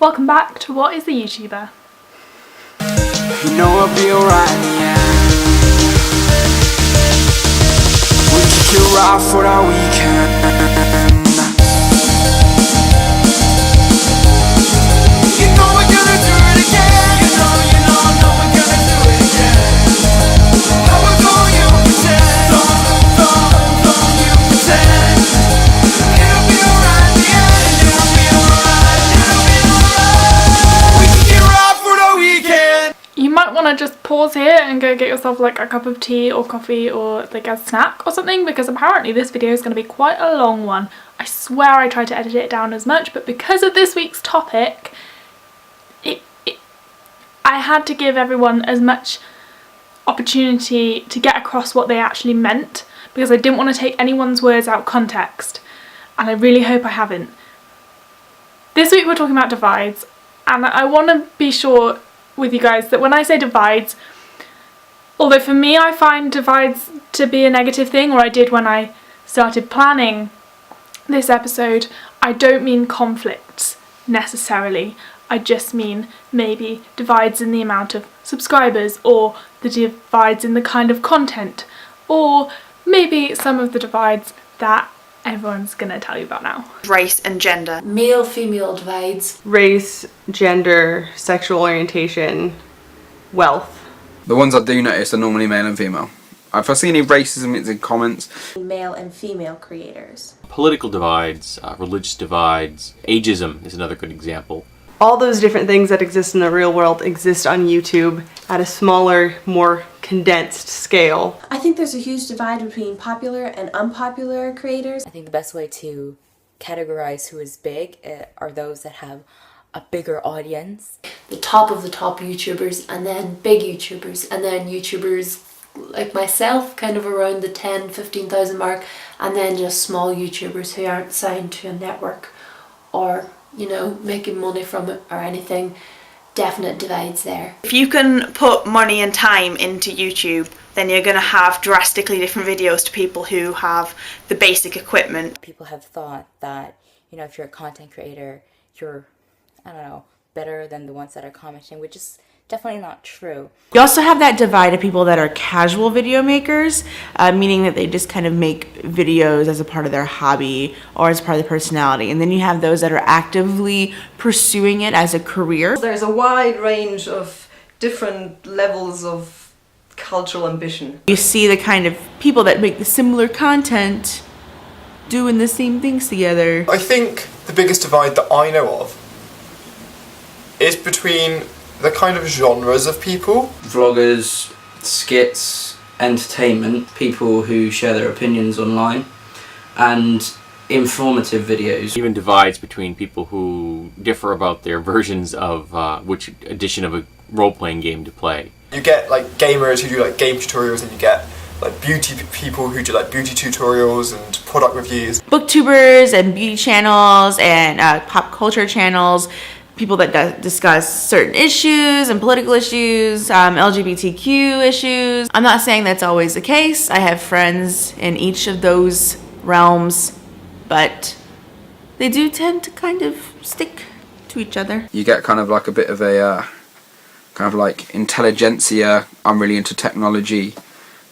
Welcome back to What is the YouTuber? You know I'll be alright in the end. We kick it right for that weekend. You know we're gonna do it again. You know we're gonna do it again. How we gon' you pretend? Don't you pretend? It'll be alright in the end. It'll be alright. We kick it right for the weekend. You might want to just pause here and go get yourself like a cup of tea or coffee or like a snack or something, because apparently this video is going to be quite a long one. I swear I tried to edit it down as much, but because of this week's topic, I had to give everyone as much opportunity to get across what they actually meant, because I didn't want to take anyone's words out of context, and I really hope I haven't. This week we're talking about divides, and I want to be sure with you guys that when I say divides, although for me I find divides to be a negative thing, or I did when I started planning this episode, I don't mean conflicts necessarily. I just mean maybe divides in the amount of subscribers, or the divides in the kind of content, or maybe some of the divides that everyone's gonna tell you about now. Race and gender. Male-female divides. Race, gender, sexual orientation, wealth. The ones I do notice are normally male and female. If I see any racism, it's in comments. Male and female creators. Political divides, religious divides, ageism is another good example. All those different things that exist in the real world exist on YouTube at a smaller, more condensed scale. I think there's a huge divide between popular and unpopular creators. I think the best way to categorize who is big are those that have a bigger audience. The top of the top YouTubers, and then big YouTubers, and then YouTubers like myself, kind of around the 10,000-15,000 mark, and then just small YouTubers who aren't signed to a network or, you know, making money from it or anything. Definite divides there. If you can put money and time into YouTube, then you're going to have drastically different videos to people who have the basic equipment. People have thought that, you know, if you're a content creator, you're, I don't know, better than the ones that are commenting, which is definitely not true. You also have that divide of people that are casual video makers, meaning that they just kind of make videos as a part of their hobby or as part of their personality. And then you have those that are actively pursuing it as a career. There's a wide range of different levels of cultural ambition. You see the kind of people that make the similar content doing the same things together. I think the biggest divide that I know of is between the kind of genres of people. Vloggers, skits, entertainment, people who share their opinions online, and informative videos. Even divides between people who differ about their versions of which edition of a role-playing game to play. You get like gamers who do like game tutorials, and you get like beauty people who do like beauty tutorials and product reviews. Booktubers and beauty channels and pop culture channels. People that discuss certain issues and political issues, LGBTQ issues. I'm not saying that's always the case. I have friends in each of those realms, but they do tend to kind of stick to each other. You get kind of like a bit of a kind of like intelligentsia, I'm really into technology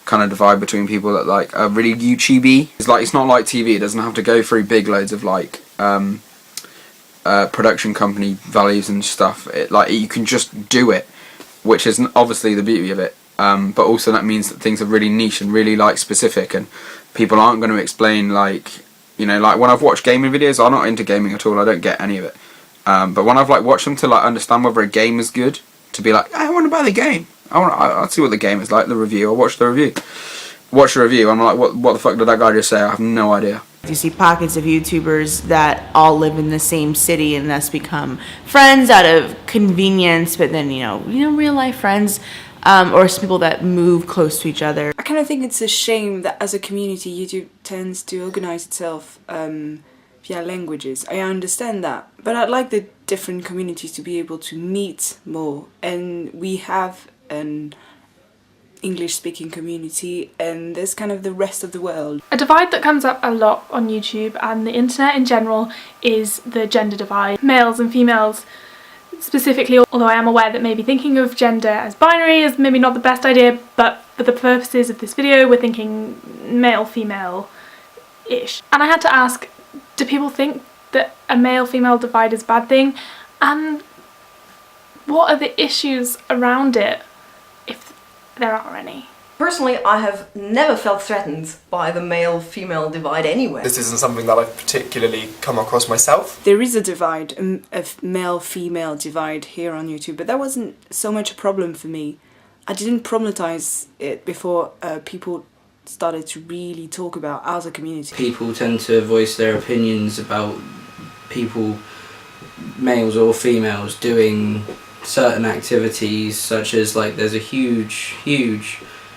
kind of divide between people that like are really YouTubey. It's not like TV. It doesn't have to go through big loads of like production company values and stuff. You can just do it, which is obviously the beauty of it, but also that means that things are really niche and really like specific, and people aren't going to explain like, you know, like when I've watched gaming videos, I'm not into gaming at all, I don't get any of it, but when I've like watched them to like understand whether a game is good, to be like, I want to buy the game, I'll see what the game is like, the review, I'll watch the review, I'm like, what the fuck did that guy just say? I have no idea. You see pockets of YouTubers that all live in the same city and thus become friends out of convenience, but then, you know, real life friends, or some people that move close to each other. I kind of think it's a shame that as a community YouTube tends to organize itself via languages. I understand that, but I'd like the different communities to be able to meet more, and we have an English-speaking community, and there's kind of the rest of the world. A divide that comes up a lot on YouTube and the internet in general is the gender divide. Males and females specifically, although I am aware that maybe thinking of gender as binary is maybe not the best idea, but for the purposes of this video we're thinking male, female-ish. And I had to ask, do people think that a male-female divide is a bad thing? And what are the issues around it, if there are any? Personally, I have never felt threatened by the male-female divide anyway. This isn't something that I've particularly come across myself. There is a divide, a male-female divide here on YouTube, but that wasn't so much a problem for me. I didn't problematize it before people started to really talk about as a community. People tend to voice their opinions about people, males or females, doing certain activities, such as like there's a huge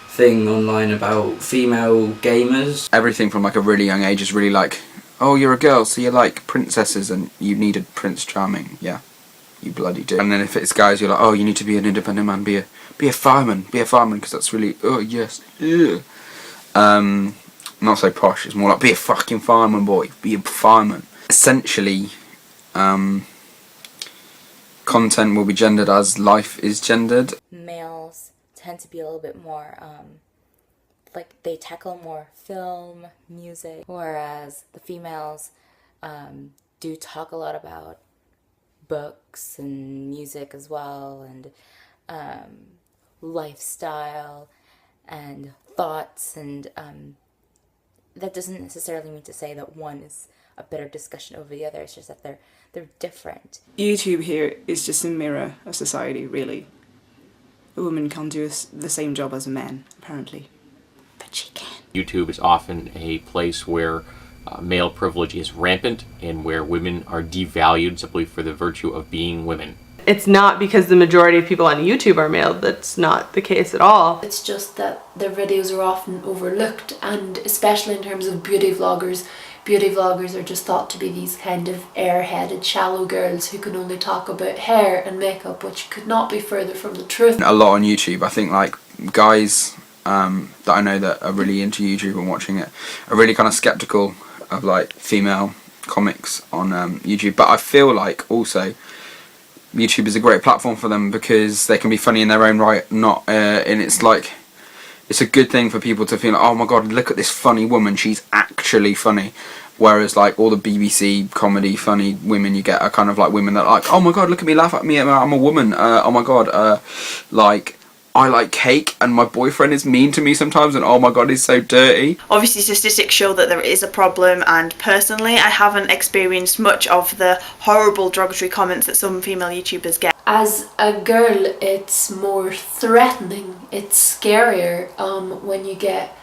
thing online about female gamers. Everything from like a really young age is really like, oh, you're a girl, so you like princesses and you needed Prince Charming. Yeah, you bloody do. And then if it's guys, you're like, oh, you need to be an independent man, be a fireman, because that's really, oh yes, ugh. Not so posh, it's more like, be a fucking fireman, boy, be a fireman. Essentially, content will be gendered as life is gendered. Males tend to be a little bit more, like they tackle more film, music, whereas the females do talk a lot about books and music as well, and lifestyle and thoughts, and that doesn't necessarily mean to say that one is a better discussion over the other. It's just that they're different. YouTube here is just a mirror of society, really. A woman can't do the same job as a man, apparently. But she can. YouTube is often a place where male privilege is rampant and where women are devalued simply for the virtue of being women. It's not because the majority of people on YouTube are male. That's not the case at all. It's just that their videos are often overlooked, and especially in terms of beauty vloggers are just thought to be these kind of airheaded, shallow girls who can only talk about hair and makeup, which could not be further from the truth. A lot on YouTube. I think like guys that I know that are really into YouTube and watching it are really kind of skeptical of like female comics on YouTube. But I feel like also YouTube is a great platform for them because they can be funny in their own right, and it's like, it's a good thing for people to feel like, oh my god, look at this funny woman, she's actually funny. Whereas like all the BBC comedy funny women you get are kind of like women that are like, oh my god, look at me, laugh at me, I'm a woman, oh my god, like I like cake and my boyfriend is mean to me sometimes and oh my god, he's so dirty. Obviously statistics show that there is a problem, and personally I haven't experienced much of the horrible derogatory comments that some female YouTubers get. As a girl, it's more threatening, it's scarier when you get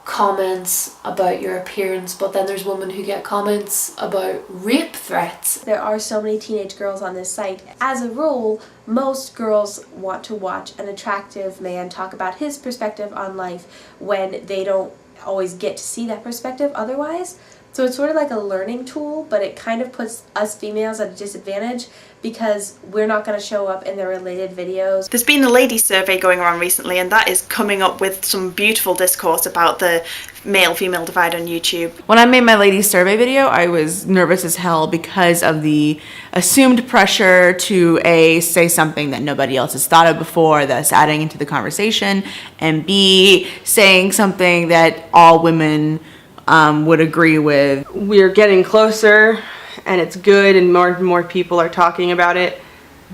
comments about your appearance, but then there's women who get comments about rape threats. There are so many teenage girls on this site. As a rule, most girls want to watch an attractive man talk about his perspective on life when they don't always get to see that perspective otherwise. So it's sort of like a learning tool, but it kind of puts us females at a disadvantage because we're not going to show up in the related videos. There's been a ladies survey going around recently, and that is coming up with some beautiful discourse about the male-female divide on YouTube. When I made my ladies survey video, I was nervous as hell because of the assumed pressure to A, say something that nobody else has thought of before, thus adding into the conversation, and B, saying something that all women would agree with. We're getting closer and it's good and more people are talking about it,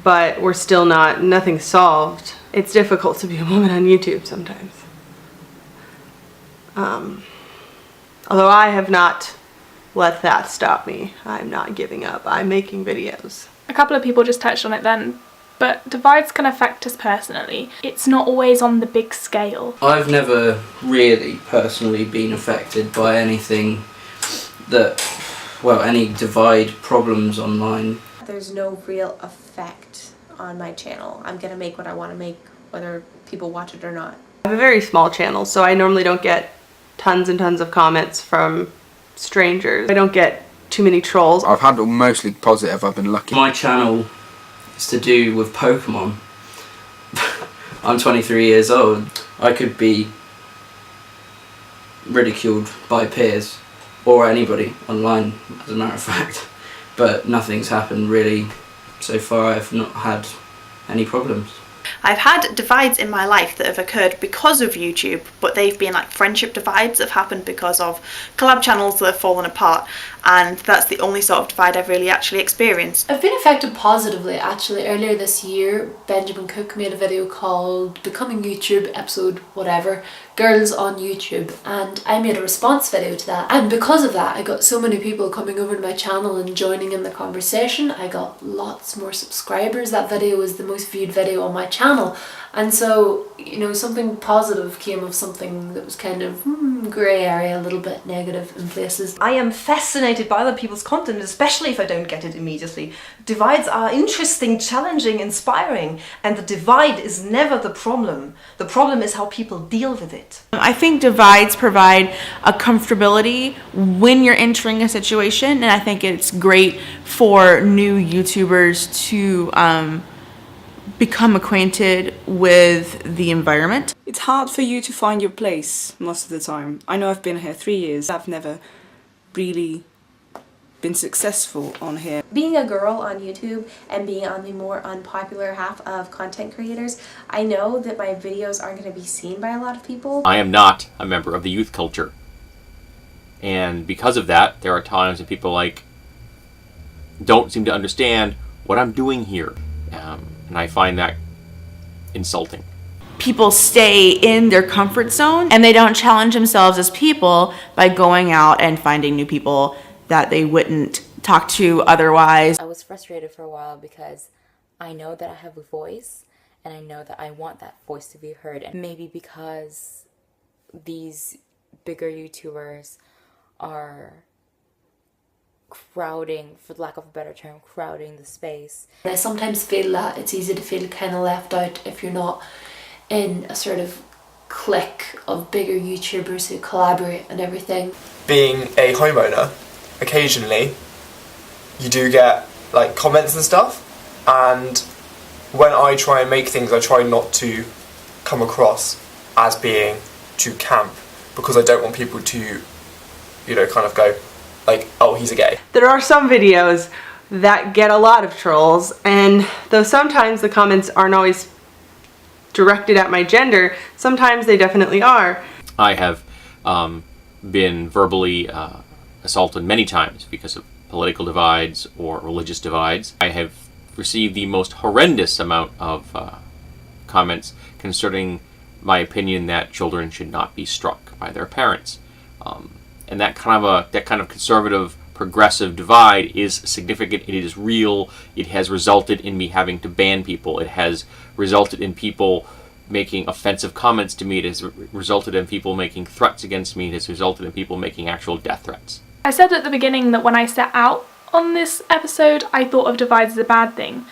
but we're still nothing's solved. It's difficult to be a woman on YouTube sometimes. Although I have not let that stop me. I'm not giving up. I'm making videos. A couple of people just touched on it then, but divides can affect us personally. It's not always on the big scale. I've never really personally been affected by anything that, well, any divide problems online. There's no real effect on my channel. I'm gonna make what I want to make, whether people watch it or not. I have a very small channel, so I normally don't get tons and tons of comments from strangers. I don't get too many trolls. I've had mostly positive, I've been lucky. My channel is to do with Pokemon. I'm 23 years old. I could be ridiculed by peers or anybody online, as a matter of fact, but nothing's happened really so far I've not had any problems. I've had divides in my life that have occurred because of YouTube, but they've been like friendship divides that have happened because of collab channels that have fallen apart, and that's the only sort of divide I've really actually experienced. I've been affected positively actually. Earlier this year, Benjamin Cook made a video called Becoming YouTube, episode whatever, Girls on YouTube, and I made a response video to that, and because of that I got so many people coming over to my channel and joining in the conversation. I got lots more subscribers. That video was the most viewed video on my channel, and so, you know, something positive came of something that was kind of grey area, a little bit negative in places. I am fascinated by other people's content, especially if I don't get it immediately. Divides are interesting, challenging, inspiring, and the divide is never the problem. The problem is how people deal with it. I think divides provide a comfortability when you're entering a situation, and I think it's great for new YouTubers to become acquainted with the environment. It's hard for you to find your place most of the time. I know I've been here 3 years. I've never really been successful on here. Being a girl on YouTube and being on the more unpopular half of content creators, I know that my videos aren't going to be seen by a lot of people. I am not a member of the youth culture. And because of that, there are times when people don't seem to understand what I'm doing here. And I find that insulting. People stay in their comfort zone and they don't challenge themselves as people by going out and finding new people that they wouldn't talk to otherwise. I was frustrated for a while because I know that I have a voice and I know that I want that voice to be heard. And maybe because these bigger YouTubers are crowding, for lack of a better term, crowding the space. I sometimes feel that it's easy to feel kind of left out if you're not in a sort of clique of bigger YouTubers who collaborate and everything. Being a homeowner, occasionally you do get like comments and stuff, and when I try and make things, I try not to come across as being too camp, because I don't want people to, you know, kind of go like, oh, he's a gay. There are some videos that get a lot of trolls, and though sometimes the comments aren't always directed at my gender, sometimes they definitely are. I have been verbally assaulted many times because of political divides or religious divides. I have received the most horrendous amount of comments concerning my opinion that children should not be struck by their parents. And that kind of conservative, progressive divide is significant. It is real. It has resulted in me having to ban people. It has resulted in people making offensive comments to me. It has resulted in people making threats against me. It has resulted in people making actual death threats. I said at the beginning that when I set out on this episode, I thought of divides as a bad thing.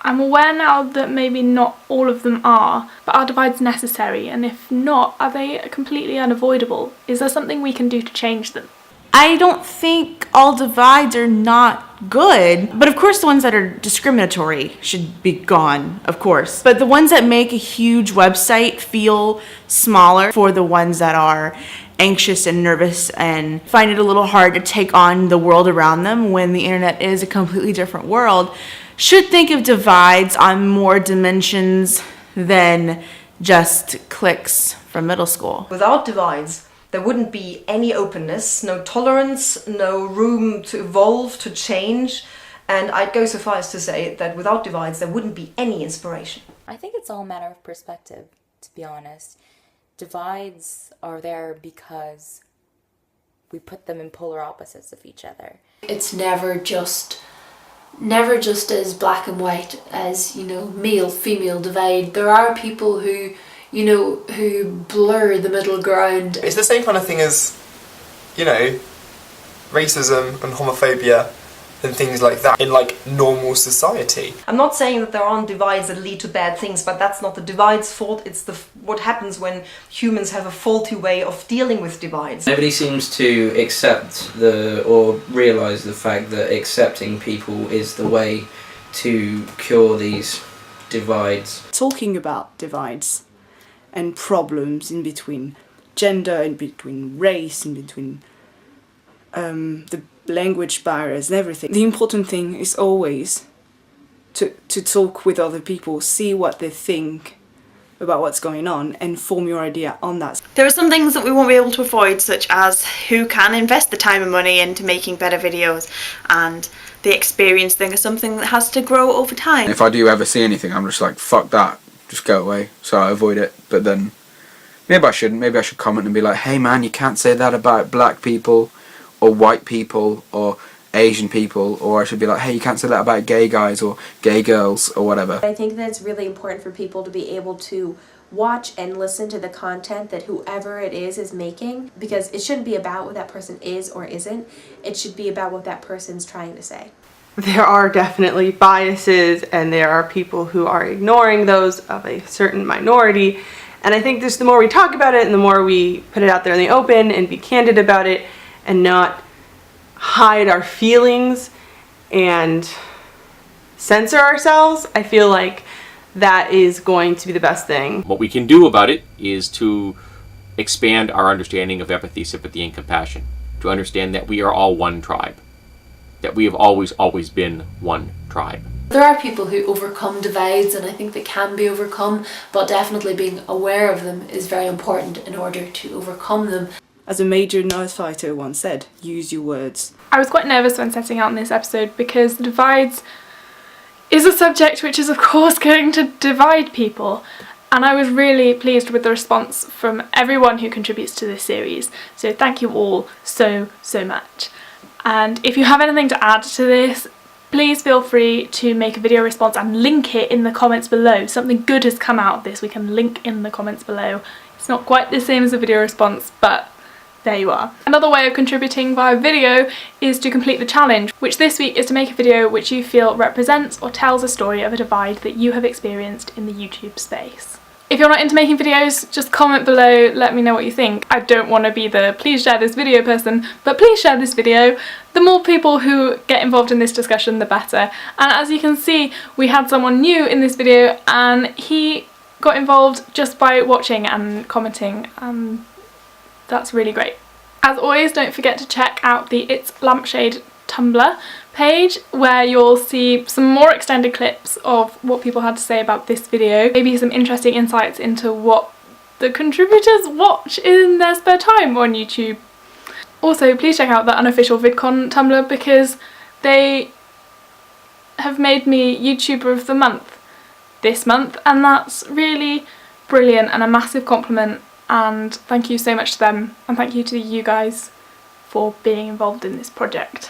I'm aware now that maybe not all of them are, but are divides necessary? And if not, are they completely unavoidable? Is there something we can do to change them? I don't think all divides are not good, but of course the ones that are discriminatory should be gone, of course. But the ones that make a huge website feel smaller for the ones that are anxious and nervous and find it a little hard to take on the world around them when the internet is a completely different world, should think of divides on more dimensions than just cliques from middle school. Without divides, there wouldn't be any openness, no tolerance, no room to evolve, to change, and I'd go so far as to say that without divides, there wouldn't be any inspiration. I think it's all a matter of perspective, to be honest. Divides are there because we put them in polar opposites of each other. It's never just as black and white as, you know, male female divide. There are people who, you know, who blur the middle ground. It's the same kind of thing as, you know, racism and homophobia and things like that in like normal society. I'm not saying that there aren't divides that lead to bad things, but that's not the divide's fault. It's what happens when humans have a faulty way of dealing with divides. Nobody seems to accept or realise the fact that accepting people is the way to cure these divides. Talking about divides and problems in between gender, in between race, in between the language barriers and everything. The important thing is always to talk with other people, see what they think about what's going on, and form your idea on that. There are some things that we won't be able to avoid, such as who can invest the time and money into making better videos, and the experience thing is something that has to grow over time. If I do ever see anything, I'm just like, fuck that, just go away, so I avoid it. But then maybe I shouldn't. Maybe I should comment and be like, hey man, you can't say that about black people or white people or Asian people, or I should be like, hey, you can't say that about gay guys or gay girls or whatever. I think that it's really important for people to be able to watch and listen to the content that whoever it is making, because it shouldn't be about what that person is or isn't. It should be about what that person's trying to say. There are definitely biases, and there are people who are ignoring those of a certain minority. And I think just the more we talk about it and the more we put it out there in the open and be candid about it and not hide our feelings and censor ourselves, I feel like that is going to be the best thing. What we can do about it is to expand our understanding of empathy, sympathy, and compassion. To understand that we are all one tribe. That we have always been one tribe. There are people who overcome divides, and I think they can be overcome, but definitely being aware of them is very important in order to overcome them. As a major nerd fighter once said, use your words. I was quite nervous when setting out in this episode because the divides is a subject which is of course going to divide people, and I was really pleased with the response from everyone who contributes to this series, so thank you all so much. And if you have anything to add to this, please feel free to make a video response and link it in the comments below. Something good has come out of this, we can link in the comments below. It's not quite the same as a video response, but there you are. Another way of contributing via video is to complete the challenge, which this week is to make a video which you feel represents or tells a story of a divide that you have experienced in the YouTube space. If you're not into making videos, just comment below, let me know what you think. I don't want to be the please share this video person, but please share this video. The more people who get involved in this discussion, the better. And as you can see, we had someone new in this video and he got involved just by watching and commenting, and that's really great. As always, don't forget to check out the It's Lampshade Tumblr page, where you'll see some more extended clips of what people had to say about this video, maybe some interesting insights into what the contributors watch in their spare time on YouTube. Also, please check out the unofficial VidCon Tumblr, because they have made me YouTuber of the month this month, and that's really brilliant and a massive compliment, and thank you so much to them, and thank you to you guys for being involved in this project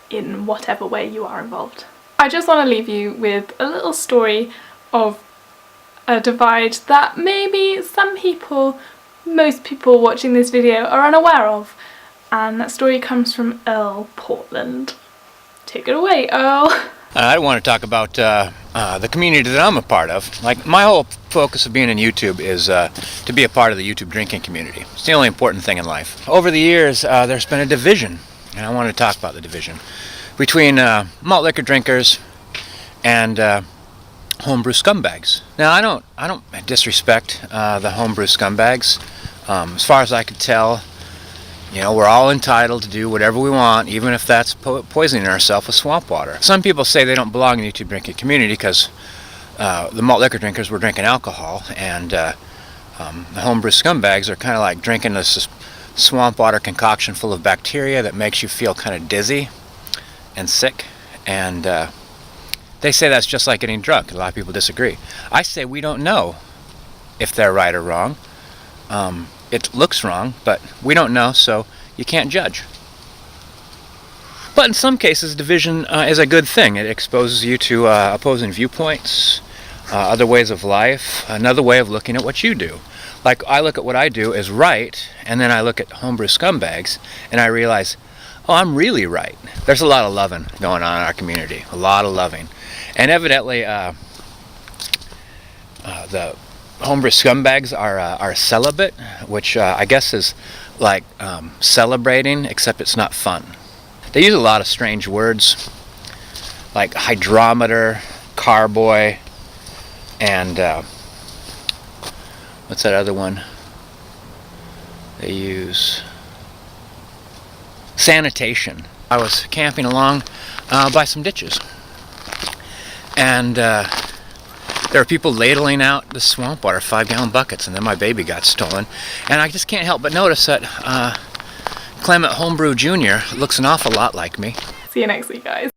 in whatever way you are involved. I just want to leave you with a little story of a divide that maybe some people, most people watching this video are unaware of, and that story comes from Earl Portland. Take it away, Earl. I want to talk about the community that I'm a part of. Like, my whole focus of being in YouTube is to be a part of the YouTube drinking community. It's the only important thing in life. Over the years, there's been a division, and I want to talk about the division between malt liquor drinkers and homebrew scumbags. Now, I don't disrespect the homebrew scumbags. As far as I could tell, you know, we're all entitled to do whatever we want, even if that's poisoning ourselves with swamp water. Some people say they don't belong in the YouTube drinking community because the malt liquor drinkers were drinking alcohol, and the homebrew scumbags are kind of like drinking this swamp water concoction full of bacteria that makes you feel kind of dizzy and sick, and they say that's just like getting drunk. A lot of people disagree. I say we don't know if they're right or wrong. It looks wrong, but we don't know, so you can't judge. But in some cases, division is a good thing. It exposes you to opposing viewpoints, other ways of life, another way of looking at what you do. Like, I look at what I do as right, and then I look at homebrew scumbags, and I realize, oh, I'm really right. There's a lot of loving going on in our community, a lot of loving. And evidently, the homebrew scumbags are celibate, which I guess is like celebrating, except it's not fun. They use a lot of strange words, like hydrometer, carboy, and what's that other one? They use sanitation. I was camping along by some ditches, And there were people ladling out the swamp water, 5-gallon buckets, and then my baby got stolen. And I just can't help but notice that Clement Homebrew Jr. looks an awful lot like me. See you next week, guys.